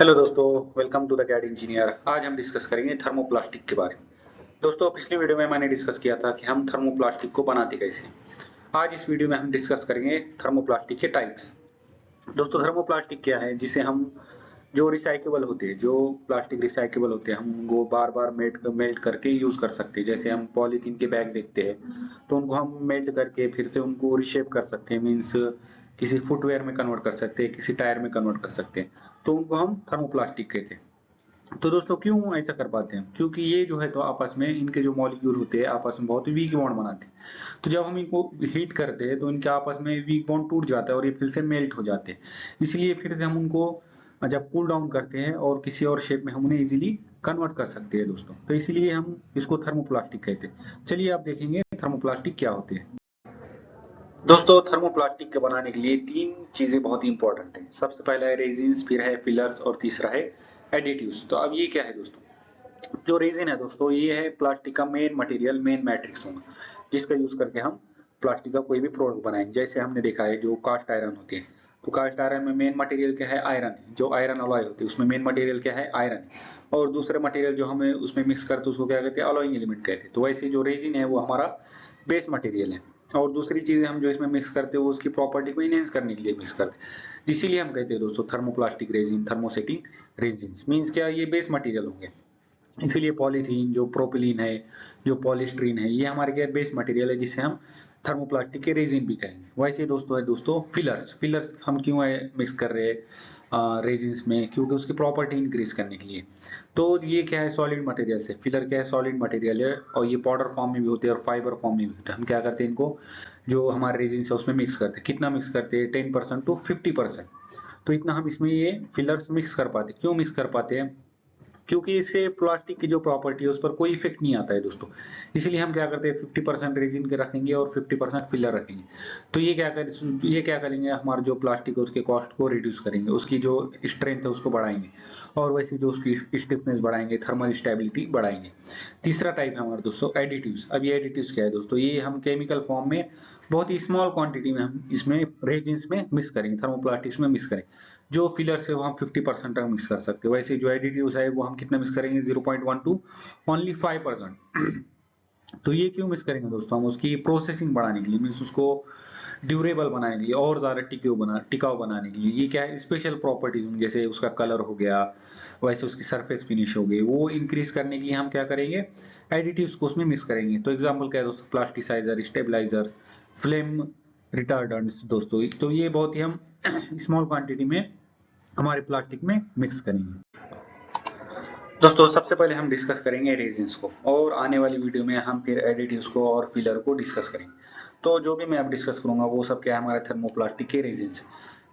Hello दोस्तों, welcome to the CAD engineer. आज हम डिस्कस करेंगे थर्मोप्लास्टिक के बारे में। दोस्तों, पिछली वीडियो में मैंने डिस्कस किया था कि हम थर्मोप्लास्टिक को बनाते कैसे। आज इस वीडियो में हम डिस्कस करेंगे थर्मोप्लास्टिक के टाइप्स। दोस्तों, थर्मोप्लास्टिक क्या है? जिसे हम जो रिसाइकेबल होते हैं, जो प्लास्टिक रिसाइकेबल होते हैं, हम उनको बार बार मेल्ट करके यूज कर सकते हैं। जैसे हम पॉलीथीन के बैग देखते हैं तो उनको हम मेल्ट करके फिर से उनको रिशेप कर सकते हैं। मीन्स किसी फुटवेयर में कन्वर्ट कर सकते हैं, किसी टायर में कन्वर्ट कर सकते हैं, तो उनको हम थर्मोप्लास्टिक कहते हैं। तो दोस्तों, क्यों ऐसा कर पाते हैं? क्योंकि ये जो है तो आपस में इनके जो मॉलिक्यूल होते हैं आपस में बहुत वीक बॉन्ड बनाते हैं। तो जब हम इनको हीट करते हैं तो इनके आपस में वीक बॉन्ड टूट जाता है और ये फिर से मेल्ट हो जाते हैं। इसलिए फिर से हम उनको जब कूल डाउन करते हैं और किसी और शेप में हम उन्हें इजीली कन्वर्ट कर सकते हैं दोस्तों। तो इसीलिए हम इसको थर्मोप्लास्टिक कहते हैं। चलिए आप देखेंगे थर्मोप्लास्टिक क्या होते हैं। दोस्तों, थर्मोप्लास्टिक के बनाने के लिए तीन चीजें बहुत ही इंपॉर्टेंट है। सबसे पहला है रेजिन्स, फिर है फिलर्स और तीसरा है एडिटिव्स। तो अब ये क्या है दोस्तों? जो रेजिन है दोस्तों, ये है प्लास्टिक का मेन मटेरियल, मेन मैट्रिक्स होगा, जिसका यूज करके हम प्लास्टिक का कोई भी प्रोडक्ट बनाएंगे। जैसे हमने देखा है जो कास्ट आयरन होती है, तो कास्ट आयरन में मेन मटेरियल क्या है? आयरन है। जो आयरन अलॉय होती है उसमें मेन मटेरियल क्या है? आयरन है। और दूसरे मटेरियल जो हमें उसमें मिक्स करते हैं उसको क्या कहते हैं? अलॉइंग एलिमेंट कहते हैं। तो वैसे जो रेजिन है वो हमारा बेस मटेरियल है। और दूसरी चीजें हम जो इसमें मिक्स करते हैं वो उसकी प्रॉपर्टी को इनहेंस करने के लिए मिक्स करते हैं। इसीलिए हम कहते हैं दोस्तों thermoplastic resin, thermosetting resin. Means क्या? ये बेस मटेरियल होंगे। इसीलिए पॉलीथीन, जो प्रोपिलीन है, जो पॉलीस्ट्रीन है, ये हमारे क्या बेस मटेरियल है, जिसे हम थर्मोप्लास्टिक के रेजिन भी कहेंगे। वैसे दोस्तों है दोस्तों फिलर्स। फिलर्स हम क्यों मिक्स कर रहे हैं रेजिन्स में? क्योंकि उसकी प्रॉपर्टी इंक्रीज करने के लिए। तो ये क्या है? सॉलिड मटेरियल से। फिलर क्या है? सॉलिड मटेरियल है और ये पाउडर फॉर्म में भी होते हैं और फाइबर फॉर्म में भी होते हैं। हम क्या करते हैं? इनको जो हमारे रेजिन है उसमें मिक्स करते हैं। कितना मिक्स करते हैं? 10% टू 50%। तो इतना हम इसमें ये फिलर्स मिक्स कर पाते हैं। क्यों मिक्स कर पाते हैं? क्योंकि इससे प्लास्टिक की जो प्रॉपर्टी है उस पर कोई इफेक्ट नहीं आता है दोस्तों। इसलिए हम क्या करते हैं? 50% रेजिन के रखेंगे और 50% फिलर रखेंगे। तो ये क्या करेंगे? हमारा जो प्लास्टिक है उसके कॉस्ट को रिड्यूस करेंगे, उसकी जो स्ट्रेंथ है उसको बढ़ाएंगे, और वैसे जो उसकी स्टिफनेस बढ़ाएंगे, थर्मल स्टेबिलिटी बढ़ाएंगे। तीसरा टाइप है हमारा दोस्तों एडिटिव्स। अब ये एडिटिव्स क्या है दोस्तों? ये हम केमिकल फॉर्म में बहुत ही स्मॉल क्वांटिटी में हम इसमें रेजिन्स में मिक्स करेंगे, थर्मोप्लास्टिक्स में मिक्स करेंगे। जो फिलर्स है वो हम 50% तक मिक्स कर सकते हैं। वैसे जो एडिटिव्स है वो हम कितना मिक्स करेंगे? 0.1 टू ओनली 5%। तो ये क्यों मिक्स करेंगे दोस्तों? हम उसकी प्रोसेसिंग बढ़ाने के लिए, मीन्स उसको ड्यूरेबल बनाने के लिए, और ज्यादा टिकाऊ बनाने के लिए। ये क्या है? स्पेशल प्रॉपर्टीज होंगी, जैसे उसका कलर हो गया, वैसे उसकी सरफेस फिनिश हो गई, वो इंक्रीज करने के लिए हम क्या करेंगे? एडिटिव्स को उसमें मिक्स करेंगे। तो एग्जांपल क्या है दोस्तों? प्लास्टिसाइजर, स्टेबलाइजर, फ्लेम रिटार्डेंट्स दोस्तों। तो ये बहुत ही हम स्मॉल क्वांटिटी में हमारे प्लास्टिक में मिक्स करेंगे। दोस्तों, सबसे पहले हम डिस्कस करेंगे रेजिन्स को, और आने वाली वीडियो में हम फिर एडिटिव्स को और फिलर को डिस्कस करेंगे। तो जो भी मैं अब डिस्कस करूंगा वो सब क्या है? हमारे थर्मोप्लास्टिक के रेजिन्स।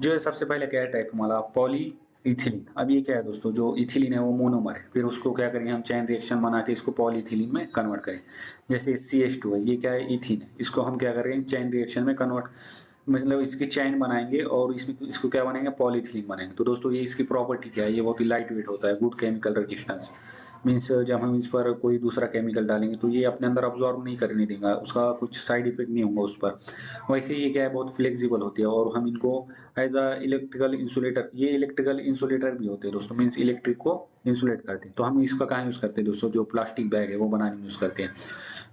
जो है सबसे पहले क्या है टाइप हमारा? Poly ethylene. अब ये क्या है दोस्तों? जो इथिलीन है वो मोनोमर है, फिर उसको क्या करेंगे? हम चैन रिएक्शन बना के इसको पॉलीइथिलीन में कन्वर्ट करें। जैसे CH2 है, ये क्या है? इथीन है। इसको हम क्या करेंगे? चैन रिएक्शन में कन्वर्ट, मतलब इसकी चैन बनाएंगे और इसको क्या बनाएंगे? पॉलीथिलीन बनाएंगे। तो दोस्तों ये इसकी प्रॉपर्टी क्या है? ये बहुत ही लाइट वेट होता है, गुड केमिकल रेजिस्टेंस। मीन्स जब हम इस पर कोई दूसरा केमिकल डालेंगे तो ये अपने अंदर अब्जॉर्ब नहीं करने देगा, उसका कुछ साइड इफेक्ट नहीं होगा उस पर। वैसे ये क्या है? बहुत फ्लेक्सिबल होती है, और हम इनको एज अ इलेक्ट्रिकल इंसुलेटर, ये इलेक्ट्रिकल इंसुलेटर भी होते हैं दोस्तों। मीन्स इलेक्ट्रिक को इंसुलेट करते हैं। तो हम इसका कहाँ यूज करते हैं दोस्तों? जो प्लास्टिक बैग है वो बनाने में यूज करते हैं,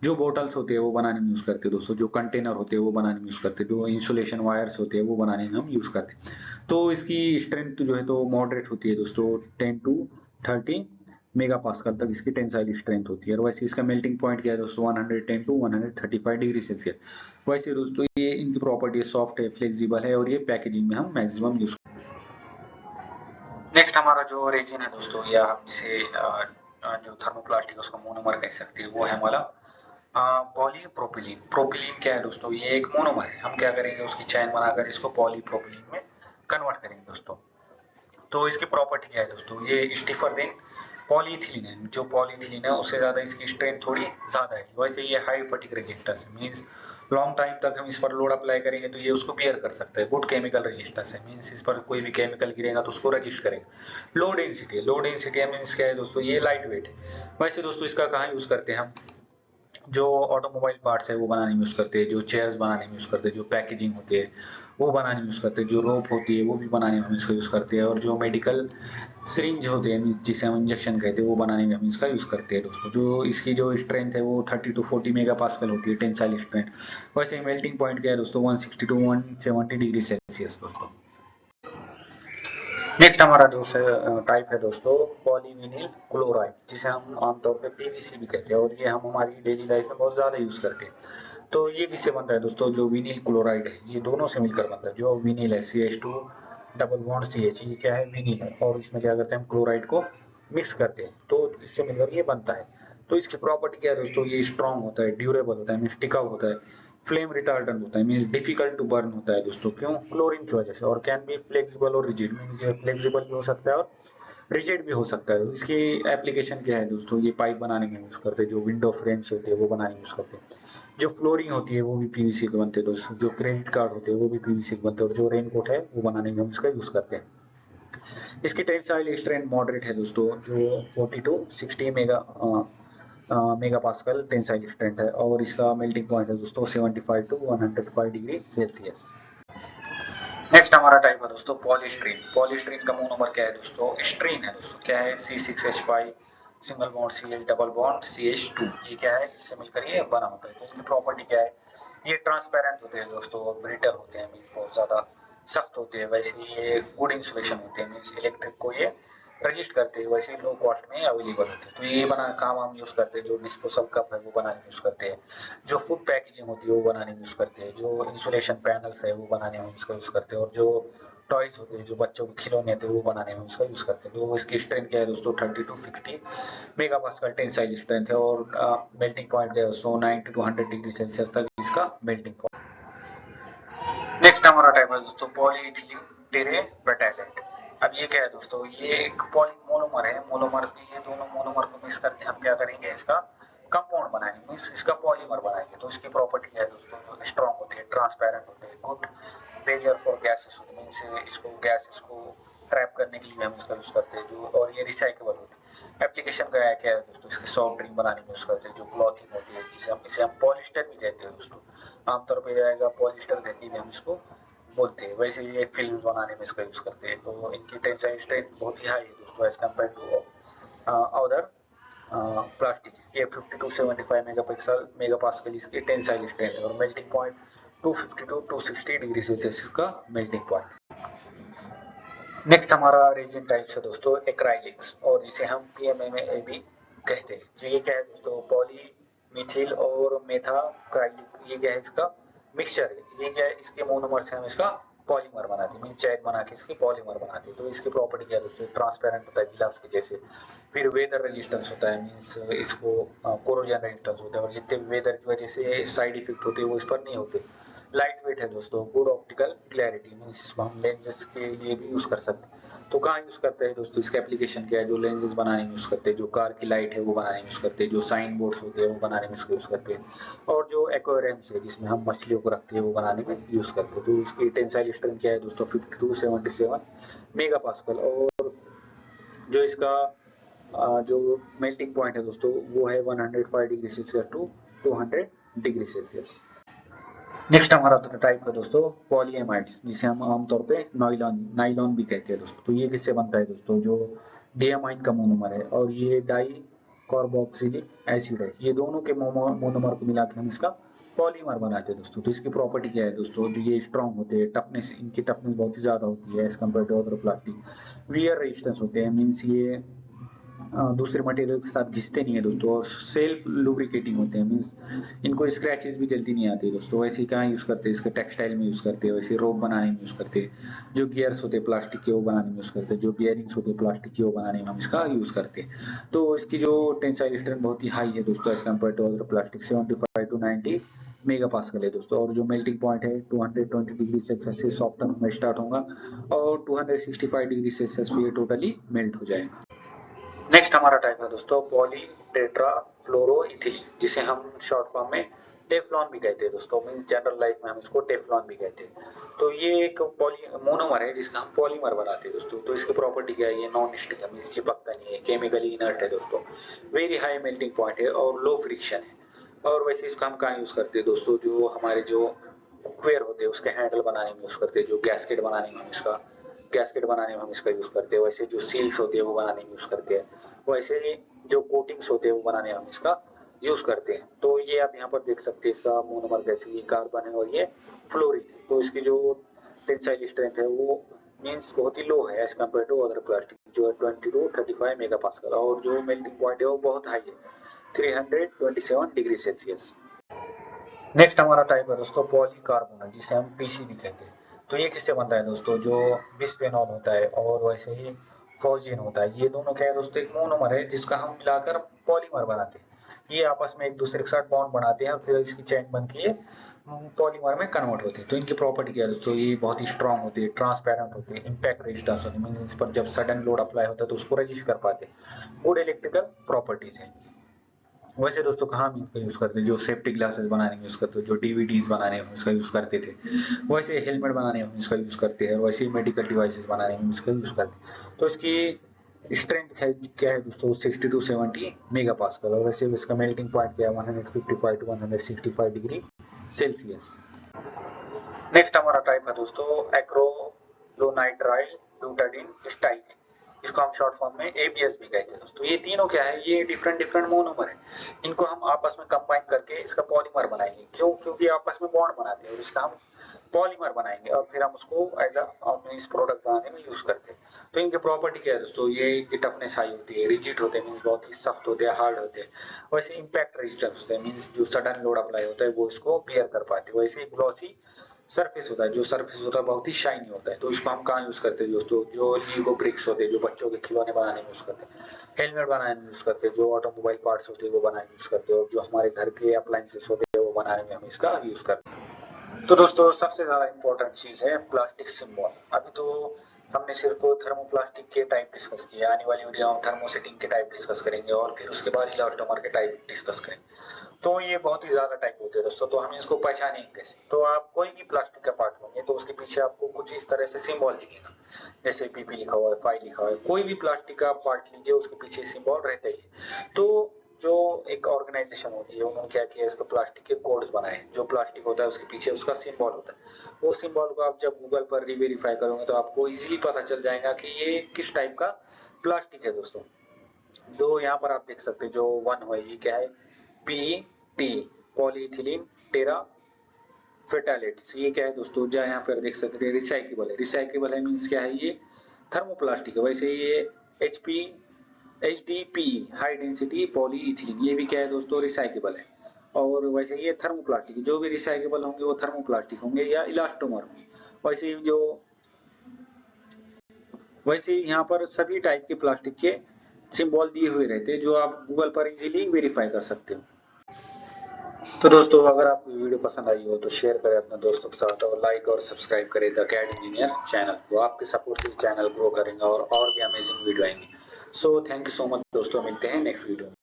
जो बोटल्स होते हैं वो बनाने में यूज करते हैं दोस्तों, जो कंटेनर होते हैं वो बनाने में यूज करते हैं, जो इंसुलेशन वायर्स होते हैं वो बनाने में हम यूज करते हैं। तो इसकी स्ट्रेंथ जो है तो मॉडरेट होती है दोस्तों, 10 टू 30 मेगा पास्कल तक इसकी टेंसाइल स्ट्रेंथ होती है। और वैसे इसका मेल्टिंग पॉइंट क्या है दोस्तों? 110 टू 135 डिग्री सेल्सियस। वैसे दोस्तों ये इनकी प्रॉपर्टी सॉफ्ट है, फ्लेक्सिबल है, और ये पैकेजिंग में हम मैक्सिमम यूज। नेक्स्ट हमारा जो रेजिन है दोस्तों, या हम जिसे जो थर्मोप्लास्टिक उसको मोनोमर कह सकते हैं, वो है हमारा पॉलीप्रोपिलीन। प्रोपिलीन क्या है दोस्तों? ये एक मोनोमर है। हम क्या करेंगे? उसकी चैन बनाकर इसको पॉलीप्रोपिलीन में कन्वर्ट करेंगे दोस्तों। तो इसकी प्रॉपर्टी क्या है दोस्तों? ये स्टिफर देन पॉलीइथिलीन है। जो पॉलीइथिलीन है उससे ज्यादा इसकी स्ट्रेंथ थोड़ी ज्यादा है। वैसे ये हाई फटीग रेजिस्टेंस है, मींस लॉन्ग टाइम तक हम इस पर लोड अप्लाई करेंगे तो ये उसको बियर कर सकता है। गुड केमिकल रेजिस्टेंस है, मींस इस पर कोई भी केमिकल गिरेगा तो उसको रजिस्ट करेगा। लो डेंसिटी है। लो डेंसिटी है मींस क्या है दोस्तों? ये लाइट वेट है। वैसे दोस्तों इसका कहाँ यूज करते हैं हम? जो ऑटोमोबाइल पार्ट्स है वो बनाने में यूज करते हैं, जो चेयर्स बनाने में यूज करते हैं, जो पैकेजिंग होती है वो बनाने में यूज करते हैं, जो रोप होती है वो भी बनाने में हम इसका यूज करते हैं, और जो मेडिकल सिरिंज होते हैं जिसे हम इंजेक्शन कहते हैं वो बनाने में हम इसका यूज करते हैं दोस्तों। जो इसकी जो स्ट्रेंथ है वो 30 to 40 मेगा पास्कल होती है, टेंसाइल स्ट्रेंथ। वैसे मेल्टिंग पॉइंट क्या है दोस्तों, 160 to 170 डिग्री सेल्सियस दोस्तों। नेक्स्ट हमारा जो टाइप है दोस्तों पॉलीविनिल क्लोराइड, जिसे हम आमतौर पे पीवीसी भी कहते हैं, और ये हम हमारी डेली लाइफ में बहुत ज्यादा यूज करते हैं। तो ये किससे बनता है दोस्तों, जो विनिल क्लोराइड है ये दोनों से मिलकर बनता है। जो विनिल है CH2 डबल बॉन्ड CH, ये क्या है, विनिल है, और इसमें क्या करते हैं हम क्लोराइड को मिक्स करते हैं तो इससे मिलकर ये बनता है। तो इसकी प्रॉपर्टी क्या है दोस्तों, ये स्ट्रॉन्ग होता है, ड्यूरेबल होता है, मीन्स टिकाऊ होता है, फ्लेम रिटार्डेंट होता है, मीन्स डिफिकल्ट टू बर्न होता है दोस्तों। क्यों, क्लोरीन की वजह से। और कैन बी फ्लेक्सिबल और रिजिड, मीन्स फ्लेक्सिबल भी हो सकता है और रिजिड भी हो सकता है। इसकी एप्लीकेशन क्या है दोस्तों, ये पाइप बनाने में यूज करते हैं, जो विंडो फ्रेम्स होते हैं वो बनाने में यूज करते हैं, जो फ्लोरिंग होती है वो भी पीवीसी के बनते हैं दोस्तों, जो क्रेडिट कार्ड होते हैं वो भी पीवीसी के बनते हैं, और जो रेनकोट है वो बनाने में हम इसका यूज करते हैं। इसकी टेंसाइल स्ट्रेंथ मॉडरेट है दोस्तों, जो 40 to 60 mega pascal tensile strength है, और इसका मेल्टिंग पॉइंट है दोस्तों 75 to 105 डिग्री सेल्सियस। नेक्स्ट हमारा टाइप है दोस्तों पॉलीस्ट्रीन। पॉलीस्ट्रीन का मोनोमर क्या है दोस्तों, स्ट्रीन है दोस्तों, क्या है, C6H5 single bond CH double bond CH2, ये क्या है, इससे मिलकर ये बना होता है। तो इसकी प्रॉपर्टी क्या है, ये ट्रांसपेरेंट होते हैं दोस्तों, ब्रिटल होते हैं, मीन्स बहुत ज्यादा सख्त होते हैं, वैसे ये गुड इंसुलेशन होते हैं, मीन्स इलेक्ट्रिक को ये रजिस्ट करते हैं, वैसे लो कॉस्ट में अवेलेबल होते हैं। तो ये बना काम हम यूज करते हैं, जो डिस्पोजल कप है वो बनाने में यूज करते हैं, जो फूड पैकेजिंग होती है वो बनाने में यूज करते हैं, जो इंसुलेशन पैनल्स है वो बनाने में इसका यूज करते हैं, और जो टॉयज होते हैं, जो बच्चों के खिलौने होते हैं वो बनाने में इसका यूज करते हैं। जो इसकी स्ट्रेंथ क्या है दोस्तों, 30 to 50 mega pascal tensile strength है, और मेल्टिंग पॉइंट क्या है दोस्तों 90 to 100 डिग्री सेल्सियस तक इसका मेल्टिंग पॉइंट। नेक्स्ट हमारा टाइप है दोस्तों पॉलीइथिलीन टेरेपेटाइलेट। अब ये क्या है दोस्तों, ये एक पॉली मोनोमर है, मोनोमर्स में ये दोनों मोनोमर को मिक्स करके हम क्या करेंगे, इसका कंपाउंड बनाएंगे, मीन्स इसका पॉलीमर बनाएंगे। तो इसकी प्रॉपर्टी क्या है दोस्तों, जो स्ट्रॉन्ग होते हैं, ट्रांसपेरेंट होते हैं, good barrier for gases, means इसको गैसेस को ट्रैप करने के लिए हम इसका यूज करते हैं, जो और ये रिसाइकेबल होते हैं। एप्लीकेशन का क्या है दोस्तों, इसके सॉफ्ट ड्रिंक बनाने में यूज करते हैं, जो क्लॉथिंग होती है, जिसे हम इसे हम पॉलिस्टर भी कहते हैं दोस्तों, आमतौर पर एज अ पॉलिस्टर कहते हैं हम इसको बोलते हैं। वैसे ये फिल्म बनाने में इसका यूज करते हैं। तो इनकी टेंसाइल स्ट्रेंथ बहुत ही हाई है दोस्तों as compare to other plastic. ये 50 to 75 मेगा पास्कल इसकी टेंसाइल स्ट्रेंथ है, और melting point 250 to 260 degree Celsius का मेल्टिंग पॉइंट। नेक्स्ट हमारा रेजिन टाइप्स है दोस्तों एक्राइलिक्स, और जिसे हम PMMA भी कहते हैं। जो ये क्या है दोस्तों, पॉली मिथिल और मेथाक्राइलिक, ये क्या है, इसका मिक्सचर है। ये क्या है, इसके मोनोमर से हम इसका पॉलीमर बनाते हैं, मीन चैन बना के इसकी पॉलीमर बनाते हैं। तो इसकी प्रॉपर्टी क्या है दोस्तों, ट्रांसपेरेंट होता है गिलास के जैसे, फिर वेदर रेजिस्टेंस होता है, मीन्स इसको कोरोजन रेजिस्टेंस होता है, और जितने भी वेदर की वजह से साइड इफेक्ट होते हैं वो इस पर नहीं होते। लाइट वेट है दोस्तों, गुड ऑप्टिकल क्लैरिटी, मीन्स इसको हम लेंसेज के लिए भी यूज कर सकते हैं। तो कहाँ यूज करते हैं दोस्तों, इसका एप्लीकेशन क्या है, जो लेंसेज बनाने में यूज करते हैं, जो कार की लाइट है वो बनाने में यूज करते हैं, जो साइन बोर्ड्स होते हैं वो बनाने में इसको यूज करते हैं, और जो एक्वेरियम्स है जिसमें हम मछलियों को रखते हैं वो बनाने में यूज करते हैं। तो इसकी टेंसाइल स्ट्रेंथ क्या है दोस्तों, 50 to 77 मेगा पास्कल, और जो इसका जो मेल्टिंग पॉइंट है दोस्तों वो है 105 degree Celsius to 200 degree Celsius. Next हमारा टाइप है दोस्तों पॉलीएमाइड्स, जिसे हम आमतौर पे नाइलॉन भी कहते हैं दोस्तों। तो ये किससे बनता है दोस्तों, जो डियामाइन का मोनोमर है, और ये डाई कार्बोक्सिलिक एसिड है, ये दोनों के मोनोमर को मिला के हम इसका पॉलीमर बनाते हैं दोस्तों। तो इसकी प्रॉपर्टी क्या है दोस्तों, जो ये स्ट्रॉन्ग होते हैं, टफनेस इनकी टफनेस बहुत ही ज्यादा होती है as compare to other plastic, wear resistance होते हैं, मीन्स ये दूसरे मटेरियल के साथ घिसते नहीं है दोस्तों, और सेल्फ लुब्रिकेटिंग होते हैं, मीन्स इनको स्क्रैचेस भी जल्दी नहीं आते दोस्तों। वैसे ही कहाँ यूज करते हैं, इसके टेक्सटाइल में यूज करते हैं, वैसे रोप बनाने में यूज करते हैं, जो गियर्स होते हैं प्लास्टिक के वो बनाने में यूज करते हैं, जो बियरिंग्स होते हैं प्लास्टिक के वो बनाने में हम इसका यूज करते हैं। तो इसकी जो टेंसाइल स्ट्रेंथ बहुत ही हाई है दोस्तों as compare to other plastic, 75 to 90 mega pascal है दोस्तों, और जो मेल्टिंग पॉइंट है 220 डिग्री सेल्सियस से सॉफ्टन होना स्टार्ट होगा, और 265 डिग्री सेल्सियस पे ये टोटली मेल्ट हो जाएगा। नेक्स्ट हमारा टाइप है दोस्तों पॉली टेट्राफ्लोरोइथिलीन, जिसे हम शॉर्ट फॉर्म में टेफ्लॉन भी कहते हैं दोस्तों, मींस जनरल लाइफ में हम इसको टेफ्लॉन भी कहते हैं। तो ये एक पॉली मोनोमर है जिसका हम पॉलीमर बनाते हैं दोस्तों। तो इसकी प्रॉपर्टी क्या है, ये नॉन स्टिक है, मींस चिपकता नहीं है, केमिकली इनर्ट है दोस्तों, वेरी हाई मेल्टिंग पॉइंट है, और लो फ्रिक्शन है, और वैसे इसका हम कहाँ यूज करते हैं दोस्तों, जो हमारे जो कुकवेयर होते हैं उसके हैंडल बनाने में यूज करते हैं, जो गैस्केट बनाने में हम इसका यूज करते हैं, वैसे जो सील्स होते हैं वो बनाने में यूज करते हैं, वैसे ही जो कोटिंग्स होते हैं वो बनाने में हम इसका यूज करते हैं। तो ये आप यहाँ पर देख सकते हैं, इसका मोनोमर जैसे ये कार्बन है और ये फ्लोरीन है, तो इसकी जो टेंसाइल स्ट्रेंथ है वो मींस बहुत ही लो है as compare to other plastic, जो है 20 to 35 मेगा पास्कल, और जो मेल्टिंग पॉइंट है वो बहुत हाई है 327 डिग्री सेल्सियस। नेक्स्ट हमारा टाइप है दोस्तों पॉलीकार्बोनेट, जिसे हम पीसीबी कहते हैं। तो ये किससे बनता है दोस्तों, जो बिस्फेनॉल होता है और वैसे ही फोर्जीन होता है, ये दोनों क्या है दोस्तों, एक मोनोमर है जिसका हम मिलाकर पॉलीमर बनाते हैं। ये आपस में एक दूसरे के साथ बॉन्ड बनाते हैं और फिर इसकी चेन बन के पॉलीमर में कन्वर्ट होते हैं। तो इनकी प्रॉपर्टी क्या है दोस्तों, ये बहुत ही स्ट्रॉन्ग होती है, ट्रांसपेरेंट होती है, इम्पैक्ट रेजिस्टेंस होती है, मींस इस पर जब सडन लोड अप्लाई होता है तो उसको रजिस्ट कर पाते हैं। गुड इलेक्ट्रिकल प्रॉपर्टीज है। वैसे दोस्तों कहाँ हम इनका यूज करते हैं, जो सेफ्टी ग्लासेस बनाने में यूज करते हैं, जो डीवीडीज बनाने में इसका यूज करते थे, वैसे हेलमेट बनाने में इसका यूज करते हैं, और वैसे मेडिकल डिवाइसेस बनाने में इसका यूज करते हैं। तो इसकी स्ट्रेंथ है क्या है दोस्तों, 60 to 70 मेगा पास्कल, और वैसे इसका मेल्टिंग पॉइंट क्या है 155 to 165 डिग्री सेल्सियस। नेक्स्ट हमारा टाइप है दोस्तों एक्रोलोनाइट्राइल ब्यूटाडीन स्टाइल, इसको हम शॉर्ट फॉर्म में एबीएस भी कहते हैं दोस्तों। ये तीनों क्या है, ये डिफरेंट मोनोमर है, इनको हम आपस में कंबाइन करके इसका पॉलीमर बनाएंगे। क्यों, क्योंकि आपस में बॉन्ड बनाते हैं और इसका हम पॉलीमर बनाएंगे और फिर हम उसको एज इस प्रोडक्ट बनाने में यूज करते हैं। तो इनकी प्रॉपर्टी क्या है दोस्तों, ये इनकी टफनेस हाई होती है, रिजिड होते हैं मींस बहुत ही सख्त होते हैं, हार्ड होते हैं, वैसे इम्पैक्ट रेजिस्टेंस होते हैं मींस जो सडन लोड अप्लाई होता है वो इसको बियर कर पाते हैं, वैसे ग्लॉसी सरफेस होता है, जो सरफेस होता है बहुत ही शाइनी होता है। तो इसको हम कहाँ यूज करते हैं दोस्तों, जो लीगो ब्रिक्स होते हैं, जो बच्चों के खिलौने बनाने में यूज करते हैं, हेलमेट बनाने में यूज करते हैं, जो ऑटोमोबाइल पार्ट्स होते हैं वो बनाने में यूज करते हैं, और जो हमारे घर के अप्लायंसेस होते हैं वो बनाने में हम इसका यूज करते हैं। तो दोस्तों सबसे ज्यादा इंपॉर्टेंट चीज है प्लास्टिक सिंबल। अभी तो हमने सिर्फ थर्मोप्लास्टिक के टाइप डिस्कस किए, आने वाली वीडियो हम थर्मोसेटिंग के टाइप डिस्कस करेंगे और फिर उसके बाद इलास्टोमर के टाइप डिस्कस करेंगे। तो ये बहुत ही ज्यादा टाइप होते हैं दोस्तों, तो हम इसको पहचानेंगे कैसे। तो आप कोई भी प्लास्टिक का पार्ट लेंगे तो उसके पीछे आपको कुछ इस तरह से सिंबल दिखेगा, जैसे पीपी लिखा हुआ है, फाई लिखा हुआ है। कोई भी प्लास्टिक का पार्ट लीजिए उसके पीछे सिंबल रहता ही है। तो जो एक ऑर्गेनाइजेशन होती है उन्होंने क्या किया, इसको प्लास्टिक के कोड्स बनाए, जो प्लास्टिक होता है उसके पीछे उसका सिंबल होता है। वो सिंबल को आप जब गूगल पर रीवेरीफाई करोगे तो आपको इजीली पता चल जाएगा कि ये किस टाइप का प्लास्टिक है दोस्तों। तो यहाँ पर आप देख सकते हैं जो 1 है ये क्या है, पीटी पॉलीइथिलीन टेरा फेटालेट्स, ये क्या है दोस्तों, जहाँ यहाँ पर देख सकते हैं रिसाइकेबल है। रिसाइकेबल है मीन्स क्या है, ये थर्मोप्लास्टिक है। वैसे ये एचडीपी हाई डेंसिटी पॉलीइथिलीन, ये भी क्या है दोस्तों, रिसाइकेबल है। और वैसे ये थर्मोप्लास्टिक, जो भी रिसाइकेबल होंगे वो थर्मोप्लास्टिक होंगे या इलास्टोमर होंगे। वैसे यहाँ पर सभी टाइप के प्लास्टिक के सिंबल दिए हुए रहते हैं, जो आप गूगल पर इजीली वेरीफाई कर सकते हो। तो दोस्तों अगर आपको वीडियो पसंद आई हो तो शेयर करें अपने दोस्तों के साथ, और लाइक और सब्सक्राइब करें द कैड इंजीनियर चैनल को। आपके सपोर्ट से चैनल ग्रो करेंगे और भी अमेजिंग वीडियो आएंगे। So thank you so much दोस्तों, मिलते हैं नेक्स्ट वीडियो में।